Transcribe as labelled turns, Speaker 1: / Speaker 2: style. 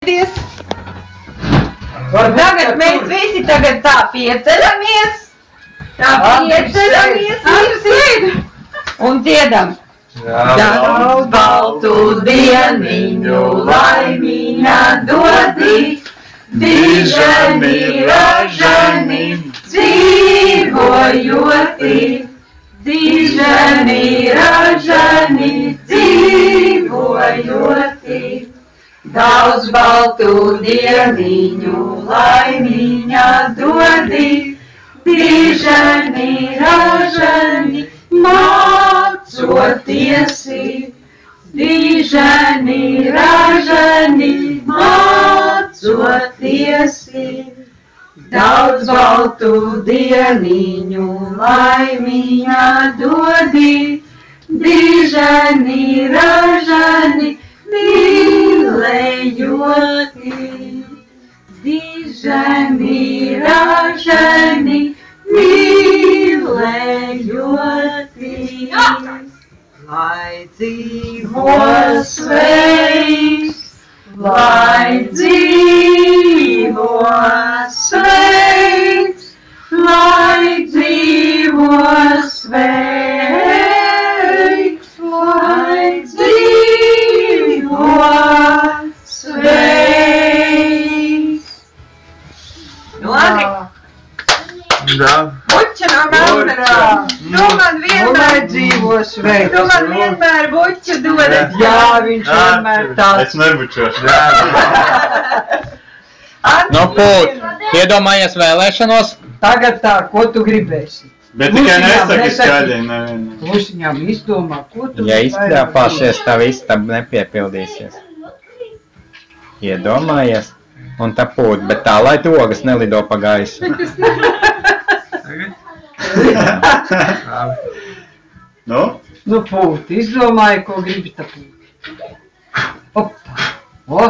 Speaker 1: iedomājieties. Tagad mēs visi tagad tā pieceļamies. Tā pieceļamies visi. Un dziedam. Daudz baltu dieniņu laimīņā dodī. Dižani, ražani, dzīvojoti. Dižani, ražani, dzīvojoti. Daudz baltu dieniņu laimīņā dodī. Dižani, ražani, mācotiesi. Dižani, ražani, mācotiesi. Daudz baltu dieniņu laimīņā dodī. Dižani, ražani, mīlējoti. Dižani, ražani, mīlējoti. Lai dzīvo sveiks, lai dzīvo sveiks, lai dzīvo sveiks, lai dzīvo sveiks. Labi.
Speaker 2: Jā.
Speaker 1: Buča no Melnarā. Tu man vienmēr
Speaker 3: dzīvo sveiks.
Speaker 1: Tu man vienmēr buču dodat.
Speaker 3: Jā, viņš vienmēr tāds.
Speaker 2: Es nebučošu.
Speaker 4: Nu, pūt, iedomājies vēlēšanos.
Speaker 3: Tagad tā, ko tu gribēsi?
Speaker 2: Bet tikai nesaki skaļi, nevienam.
Speaker 3: Klusiņām izdomā, ko tu
Speaker 4: Ja izpļāpāšies, tā istaba nepiepildīsies. Iedomājies. Un tā pūt, bet tā, lai ogas nelido pa gaisu.
Speaker 2: Nu?
Speaker 3: Nu, pūt, izdomāji, ko gribi tā pūt. Opa! O!